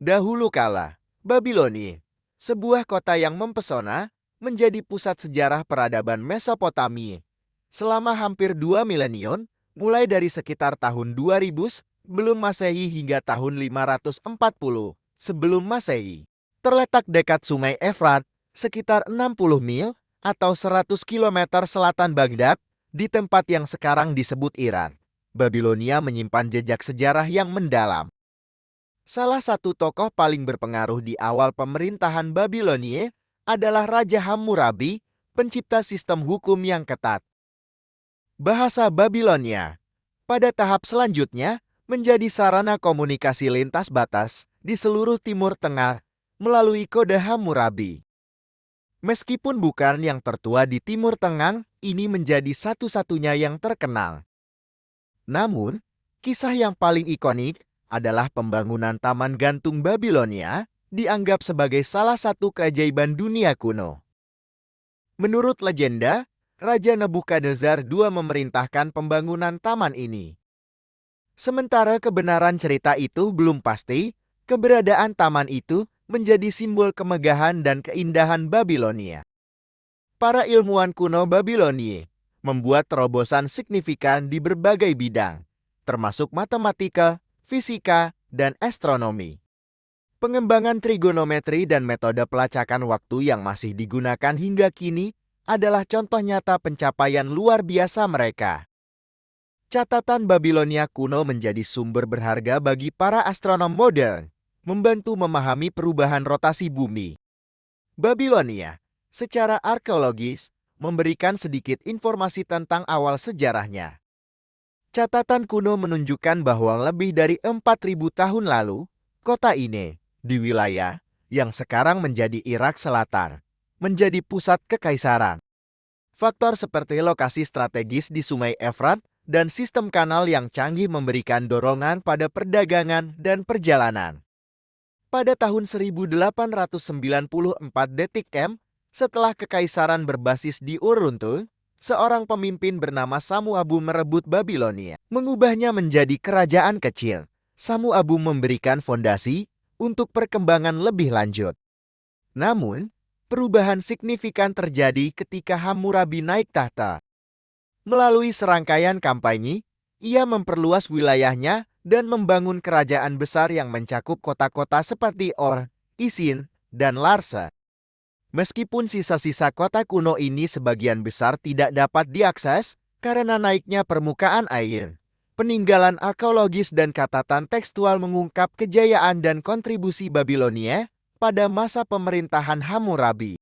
Dahulu kala, Babilonia, sebuah kota yang mempesona, menjadi pusat sejarah peradaban Mesopotamia. Selama hampir 2 milenium, mulai dari sekitar tahun 2000 sebelum Masehi hingga tahun 540 sebelum Masehi. Terletak dekat Sungai Efrat, sekitar 60 mil atau 100 km selatan Baghdad, di tempat yang sekarang disebut Iran. Babilonia menyimpan jejak sejarah yang mendalam. Salah satu tokoh paling berpengaruh di awal pemerintahan Babilonia adalah Raja Hammurabi, pencipta sistem hukum yang ketat. Bahasa Babilonia, pada tahap selanjutnya, menjadi sarana komunikasi lintas batas di seluruh Timur Tengah melalui kode Hammurabi. Meskipun bukan yang tertua di Timur Tengah, ini menjadi satu-satunya yang terkenal. Namun, kisah yang paling ikonik adalah pembangunan Taman Gantung Babilonia, dianggap sebagai salah satu keajaiban dunia kuno. Menurut legenda, Raja Nebukadnezar II memerintahkan pembangunan taman ini. Sementara kebenaran cerita itu belum pasti, keberadaan taman itu menjadi simbol kemegahan dan keindahan Babilonia. Para ilmuwan kuno Babilonia membuat terobosan signifikan di berbagai bidang, termasuk matematika, fisika, dan astronomi. Pengembangan trigonometri dan metode pelacakan waktu yang masih digunakan hingga kini adalah contoh nyata pencapaian luar biasa mereka. Catatan Babilonia kuno menjadi sumber berharga bagi para astronom modern, membantu memahami perubahan rotasi bumi. Babilonia, secara arkeologis, memberikan sedikit informasi tentang awal sejarahnya. Catatan kuno menunjukkan bahwa lebih dari 4.000 tahun lalu, kota ini, di wilayah yang sekarang menjadi Irak Selatan, menjadi pusat kekaisaran. Faktor seperti lokasi strategis di Sungai Efrat dan sistem kanal yang canggih memberikan dorongan pada perdagangan dan perjalanan. Pada tahun 1894 DTM, setelah kekaisaran berbasis di Uruntu, seorang pemimpin bernama Samu Abu merebut Babilonia, mengubahnya menjadi kerajaan kecil. Samu Abu memberikan fondasi untuk perkembangan lebih lanjut. Namun, perubahan signifikan terjadi ketika Hammurabi naik tahta. Melalui serangkaian kampanye, ia memperluas wilayahnya dan membangun kerajaan besar yang mencakup kota-kota seperti Or, Isin, dan Larsa. Meskipun sisa-sisa kota kuno ini sebagian besar tidak dapat diakses karena naiknya permukaan air, peninggalan arkeologis dan catatan tekstual mengungkap kejayaan dan kontribusi Babilonia pada masa pemerintahan Hammurabi.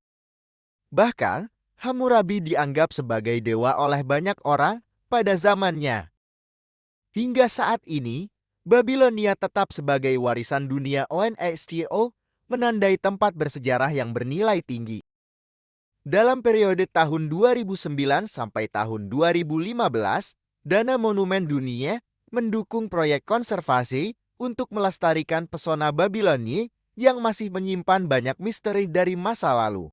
Bahkan, Hammurabi dianggap sebagai dewa oleh banyak orang pada zamannya. Hingga saat ini, Babilonia tetap sebagai warisan dunia UNESCO, menandai tempat bersejarah yang bernilai tinggi. Dalam periode tahun 2009 sampai tahun 2015, Dana Monumen Dunia mendukung proyek konservasi untuk melestarikan pesona Babilonia yang masih menyimpan banyak misteri dari masa lalu.